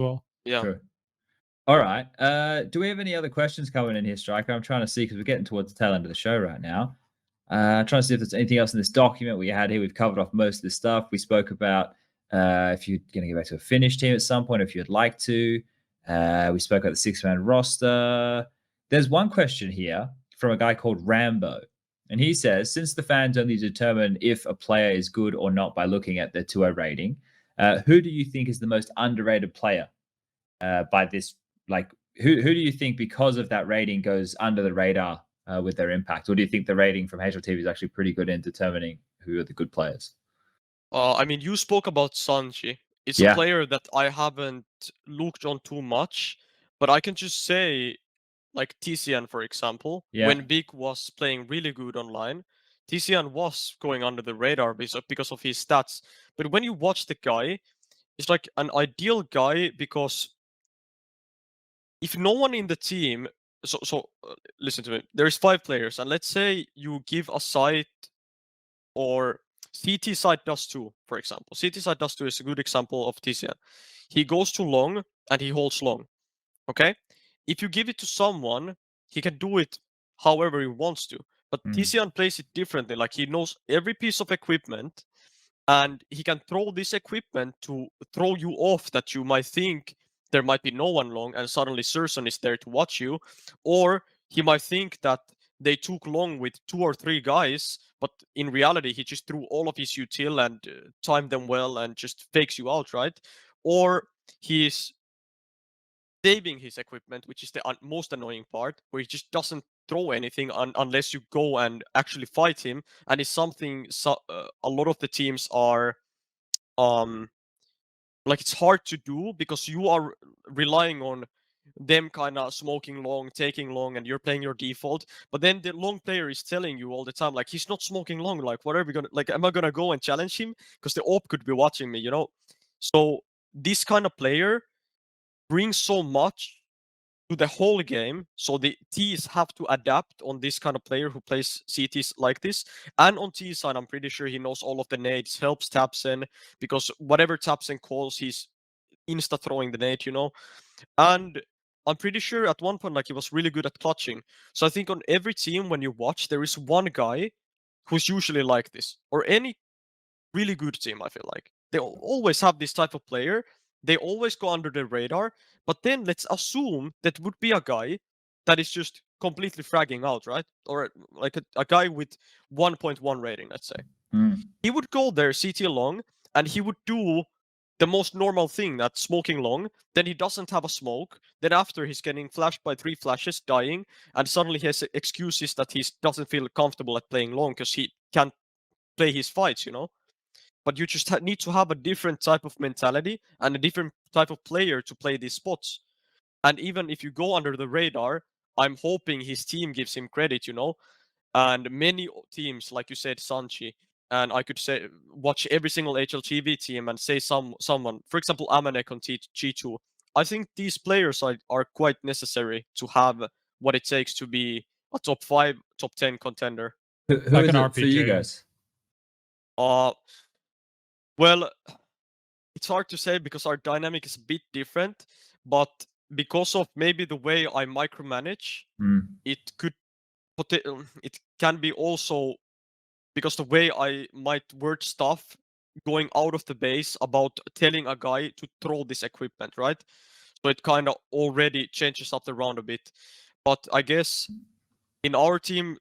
well. Yeah. True. All right. Do we have any other questions coming in here, Striker? I'm trying to see because we're getting towards the tail end of the show right now. Trying to see if there's anything else in this document we had here. We've covered off most of this stuff. We spoke about if you're going to get back to a Finnish team at some point, if you'd like to. We spoke about the 6-man roster. There's one question here from a guy called Rambo. And he says, since the fans only determine if a player is good or not by looking at their 2-0 rating, who do you think is the most underrated player by this? Like, who do you think, because of that rating, goes under the radar with their impact? Or do you think the rating from HLTV is actually pretty good in determining who are the good players? I mean, you spoke about SPUNJ. It's a player that I haven't looked on too much, but I can just say, like TCN, for example, when Big was playing really good online, TCN was going under the radar because of his stats. But when you watch the guy, it's like an ideal guy because if no one in the team, listen to me, there's 5 players, and let's say you give a site, or CT side does 2, for example. CT side does 2 is a good example of TCN. He goes too long and he holds long. Okay? If you give it to someone, he can do it however he wants to. But TCN plays it differently. Like, he knows every piece of equipment, and he can throw this equipment to throw you off that you might think there might be no one long, and suddenly Surson is there to watch you. Or he might think that they took long with 2 or 3 guys, but in reality, he just threw all of his util and timed them well and just fakes you out, right? Or he's saving his equipment, which is the most annoying part, where he just doesn't throw anything unless you go and actually fight him, and it's something a lot of the teams are like, it's hard to do because you are relying on them kind of smoking long, taking long, and you're playing your default. But then the long player is telling you all the time, like, he's not smoking long. Like, what are we gonna, like, am I gonna go and challenge him? Because the op could be watching me, you know? So this kind of player brings so much to the whole game. So the T's have to adapt on this kind of player who plays CTs like this. And on T side, I'm pretty sure he knows all of the nades, helps Tapsen, because whatever Tapsen calls, he's insta throwing the nade, you know? And I'm pretty sure at one point, like, he was really good at clutching. So I think on every team, when you watch, there is one guy who's usually like this. Or any really good team, I feel like. They always have this type of player. They always go under the radar. But then let's assume that would be a guy that is just completely fragging out, right? Or like a guy with 1.1 rating, let's say. He would go there CT long, and he would do the most normal thing, that smoking long. Then he doesn't have a smoke. Then after, he's getting flashed by 3 flashes, dying, and suddenly he has excuses that he doesn't feel comfortable at playing long because he can't play his fights, you know? But you just need to have a different type of mentality and a different type of player to play these spots. And even if you go under the radar, I'm hoping his team gives him credit, you know? And many teams, like you said, Sanchi, and I could say, watch every single HLTV team and say someone, for example, Amanek on G2. I think these players are quite necessary to have what it takes to be a top 5, top 10 contender. Who Like is an it for you guys? Well, it's hard to say because our dynamic is a bit different, but because of maybe the way I micromanage, it can be also because the way I might word stuff going out of the base about telling a guy to throw this equipment, right? So it kind of already changes up the round a bit. But I guess in our team,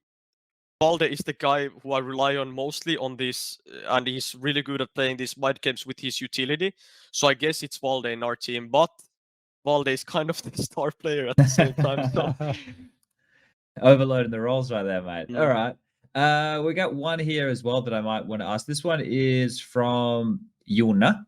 Valde is the guy who I rely on mostly on this, and he's really good at playing these mind games with his utility. So I guess it's Valde in our team, but Valde is kind of the star player at the same time. So overloading the roles right there, mate. All right. We got one here as well that I might want to ask. This one is from Yuna.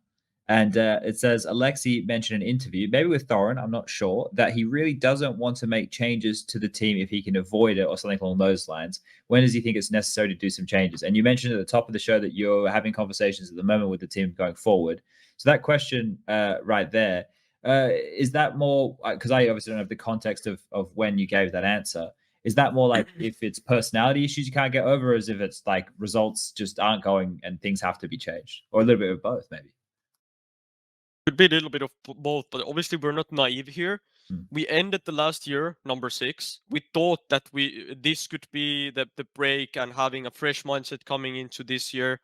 And it says, Aleksib mentioned in an interview, maybe with Thorin, I'm not sure, that he really doesn't want to make changes to the team if he can avoid it or something along those lines. When does he think it's necessary to do some changes? And you mentioned at the top of the show that you're having conversations at the moment with the team going forward. So that question right there, is that more, because I obviously don't have the context of when you gave that answer. Is that more like if it's personality issues you can't get over, or as if it's like results just aren't going and things have to be changed? Or a little bit of both, maybe? Could be a little bit of both, but obviously we're not naive here. Hmm. We ended the last year number 6. We thought that this could be the break and having a fresh mindset coming into this year.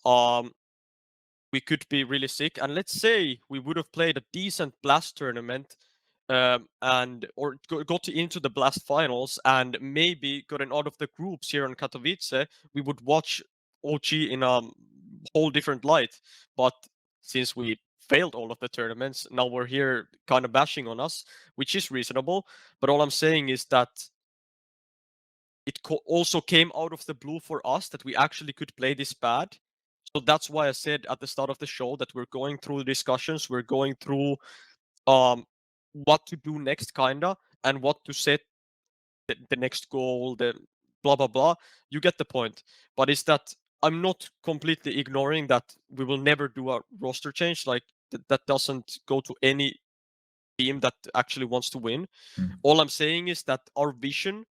We could be really sick. And let's say we would have played a decent Blast tournament and or got into the Blast finals and maybe gotten out of the groups here in Katowice, we would watch OG in a whole different light. But since we failed all of the tournaments, now we're here kind of bashing on us, which is reasonable. But all I'm saying is that it also came out of the blue for us that we actually could play this bad. So that's why I said at the start of the show that we're going through discussions, we're going through what to do next, kinda, and what to set the next goal, the blah blah blah. You get the point. But is that I'm not completely ignoring that we will never do a roster change. Like that doesn't go to any team that actually wants to win. All I'm saying is that our vision,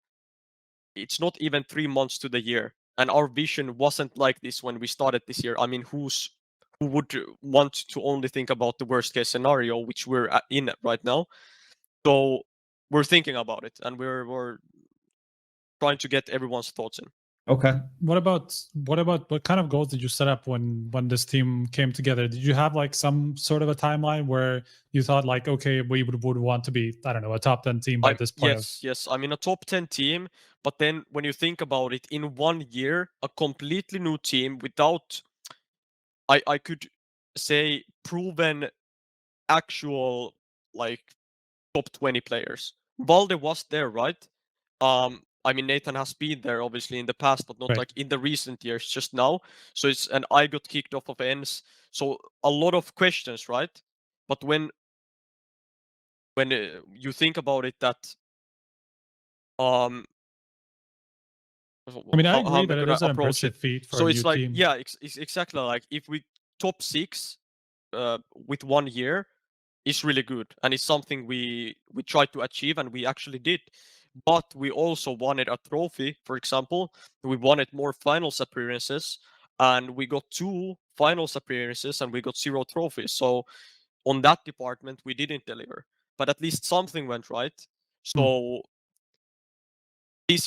it's not even 3 months to the year, and our vision wasn't like this when we started this year. I mean, who would want to only think about the worst case scenario, which we're in right now? So we're thinking about it, and we're trying to get everyone's thoughts in. Okay. What kind of goals did you set up when this team came together? Did you have like some sort of a timeline where you thought like, okay, we would want to be, I don't know, a top 10 team by this point? Yes. I mean, a top 10 team, but then when you think about it, in 1 year, a completely new team without, I could say, proven actual like top 20 players. Valde was there, right? I mean, Nathan has been there obviously in the past, but not Right. like in the recent years, just now. So and I got kicked off of ends. So a lot of questions, right? But when you think about it, that I mean, I how agree am I that it gonna is an approach impressive it? feat for So a it's new like, team. yeah, exactly. Like if we top 6 with 1 year is really good, and it's something we tried to achieve, and we actually did. But we also wanted a trophy. For example, we wanted more finals appearances, and we got 2 finals appearances, and we got 0 trophies. So on that department, we didn't deliver. But at least something went right. So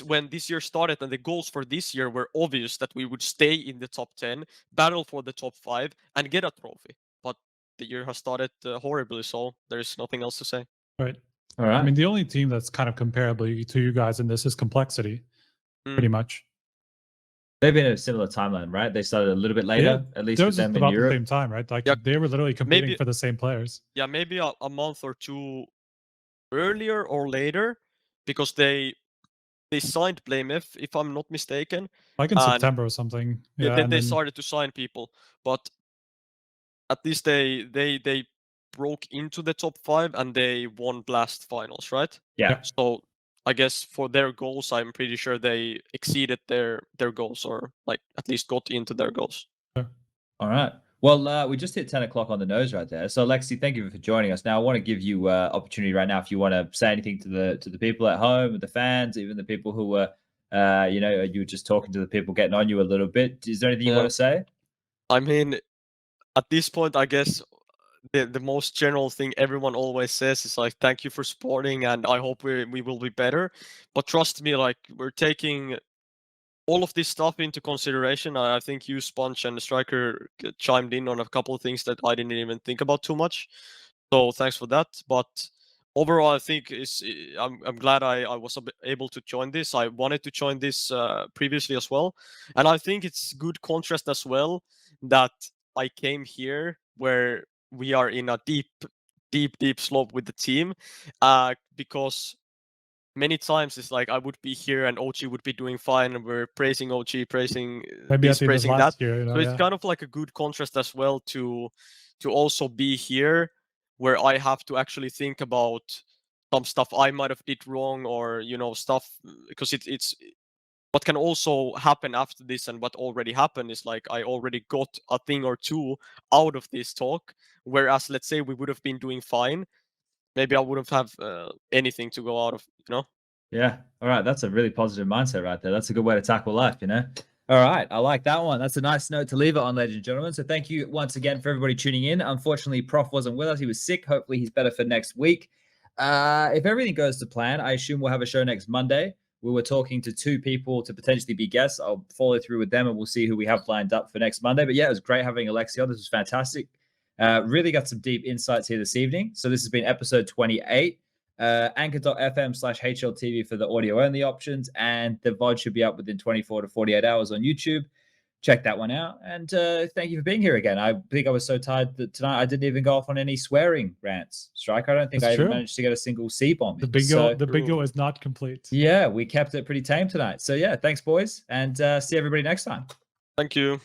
when this year started, and the goals for this year were obvious, that we would stay in the top 10, battle for the top 5, and get a trophy. But the year has started horribly, so there's nothing else to say. Right. All right. I mean, the only team that's kind of comparable to you guys in this is Complexity, pretty much. They've been in a similar timeline, right? They started a little bit later, at least They're with just them in about the Europe. same time, right? Like Yeah, they were literally competing maybe- for the same players. Yeah, maybe a month or 2 earlier or later, because they signed Blamef, if I'm not mistaken. Like in and September or something. Yeah, Yeah, then and they then started to sign people, but at least they broke into the top 5 and they won Blast finals, right? Yeah. So I guess for their goals, I'm pretty sure they exceeded their goals, or like at least got into their goals. All right. Well, we just hit 10 o'clock on the nose right there. So, Lexi, thank you for joining us. Now, I want to give you opportunity right now if you want to say anything to the people at home, the fans, even the people who were, you were just talking to the people getting on you a little bit. Is there anything you want to say? I mean, at this point, I guess the most general thing everyone always says is like, thank you for supporting, and I hope we will be better. But trust me, like, we're taking all of this stuff into consideration. I think you, SPUNJ, and the Striker chimed in on a couple of things that I didn't even think about too much. So thanks for that. But overall, I think I'm glad I was able to join this. I wanted to join this previously as well, and I think it's good contrast as well that I came here where we are in a deep slope with the team, because many times it's like I would be here and OG would be doing fine, and we're praising OG, praising maybe this, at the end of praising that. last year, So it's kind of like a good contrast as well to also be here where I have to actually think about some stuff I might have did wrong, or stuff, because it's what can also happen after this, and what already happened is like I already got a thing or two out of this talk, whereas let's say we would have been doing fine, maybe I wouldn't have anything to go out of, Yeah. All right. That's a really positive mindset right there. That's a good way to tackle life, All right, I like that one. That's a nice note to leave it on, ladies and gentlemen. So thank you once again for everybody tuning in. Unfortunately, Prof wasn't with us. He was sick. Hopefully he's better for next week. If everything goes to plan, I assume we'll have a show next Monday. We were talking to 2 people to potentially be guests. I'll follow through with them and we'll see who we have lined up for next Monday. But yeah, it was great having Aleksib on. This was fantastic. Really got some deep insights here this evening. So this has been episode 28. Anchor.fm/HLTV for the audio only options, and the VOD should be up within 24 to 48 hours on YouTube. Check that one out. And thank you for being here again. I think I was so tired that tonight I didn't even go off on any swearing rants. Strike, I don't think I even managed to get a single C bomb. The bingo is not complete. Yeah, we kept it pretty tame tonight. So yeah, thanks boys, and see everybody next time. Thank you.